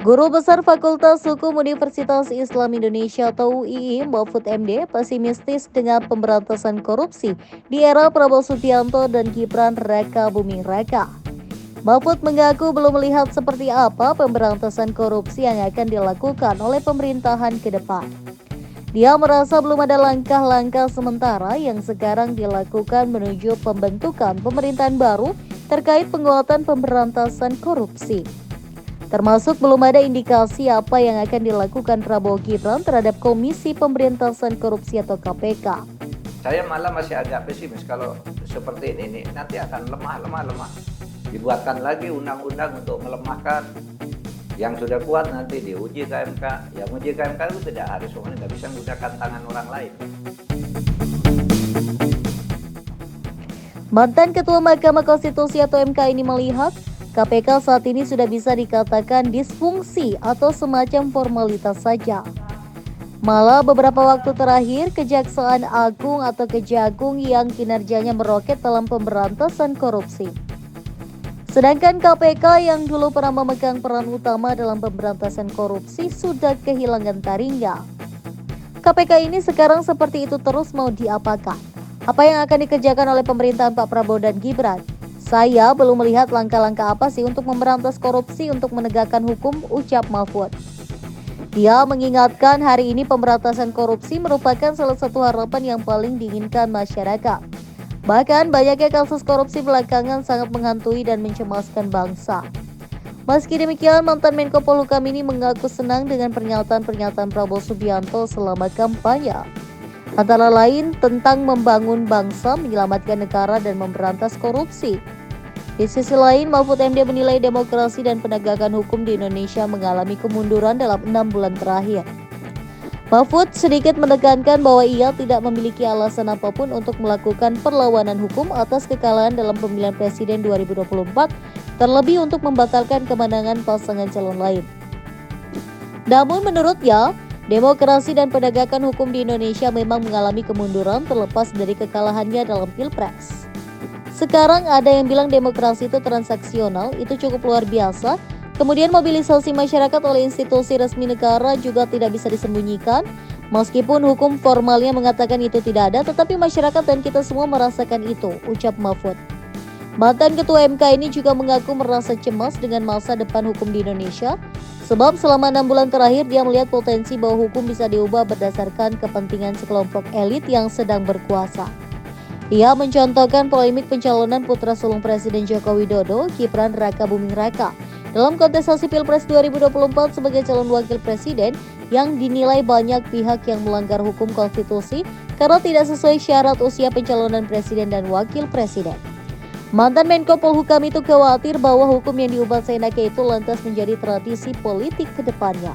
Guru Besar Fakultas Hukum Universitas Islam Indonesia atau UII, Mahfud MD, pesimistis dengan pemberantasan korupsi di era Prabowo Subianto dan Gibran Raka Buming Raka. Mahfud mengaku belum melihat seperti apa pemberantasan korupsi yang akan dilakukan oleh pemerintahan ke depan. Dia merasa belum ada langkah-langkah sementara yang sekarang dilakukan menuju pembentukan pemerintahan baru terkait penguatan pemberantasan korupsi. Termasuk belum ada indikasi apa yang akan dilakukan Prabowo Gibran terhadap Komisi Pemberantasan Korupsi atau KPK. Saya malah masih agak pesimis kalau seperti ini nanti akan lemah. Dibuatkan lagi undang-undang untuk melemahkan. Yang sudah kuat nanti diuji ke MK. Yang uji ke MK itu tidak harus semuanya, tidak bisa menggunakan tangan orang lain. Mantan Ketua Mahkamah Konstitusi atau MK ini melihat KPK saat ini sudah bisa dikatakan disfungsi atau semacam formalitas saja. Malah beberapa waktu terakhir Kejaksaan Agung atau Kejagung yang kinerjanya meroket dalam pemberantasan korupsi. Sedangkan KPK yang dulu pernah memegang peran utama dalam pemberantasan korupsi sudah kehilangan taringnya. KPK ini sekarang seperti itu terus mau diapakan? Apa yang akan dikerjakan oleh pemerintahan Pak Prabowo dan Gibran? Saya belum melihat langkah-langkah apa sih untuk memberantas korupsi untuk menegakkan hukum, ucap Mahfud. Dia mengingatkan hari ini pemberantasan korupsi merupakan salah satu harapan yang paling diinginkan masyarakat. Bahkan banyaknya kasus korupsi belakangan sangat menghantui dan mencemaskan bangsa. Meski demikian, mantan Menko Polhukam ini mengaku senang dengan pernyataan-pernyataan Prabowo Subianto selama kampanye. Antara lain tentang membangun bangsa, menyelamatkan negara, dan memberantas korupsi. Di sisi lain, Mahfud MD menilai demokrasi dan penegakan hukum di Indonesia mengalami kemunduran dalam 6 bulan terakhir. Mahfud sedikit menekankan bahwa ia tidak memiliki alasan apapun untuk melakukan perlawanan hukum atas kekalahan dalam pemilihan presiden 2024, terlebih untuk membatalkan kemenangan pasangan calon lain. Namun menurutnya, demokrasi dan penegakan hukum di Indonesia memang mengalami kemunduran terlepas dari kekalahannya dalam Pilpres. Sekarang ada yang bilang demokrasi itu transaksional, itu cukup luar biasa. Kemudian mobilisasi masyarakat oleh institusi resmi negara juga tidak bisa disembunyikan. Meskipun hukum formalnya mengatakan itu tidak ada, tetapi masyarakat dan kita semua merasakan itu, ucap Mahfud. Mantan Ketua MK ini juga mengaku merasa cemas dengan masa depan hukum di Indonesia. Sebab selama 6 bulan terakhir dia melihat potensi bahwa hukum bisa diubah berdasarkan kepentingan sekelompok elit yang sedang berkuasa. Ia mencontohkan polemik pencalonan putra sulung Presiden Joko Widodo, Gibran Raka Buming Raka, dalam kontestasi Pilpres 2024 sebagai calon wakil presiden yang dinilai banyak pihak yang melanggar hukum konstitusi karena tidak sesuai syarat usia pencalonan presiden dan wakil presiden. Mantan Menko Polhukam itu khawatir bahwa hukum yang diubah seenaknya itu lantas menjadi tradisi politik ke depannya.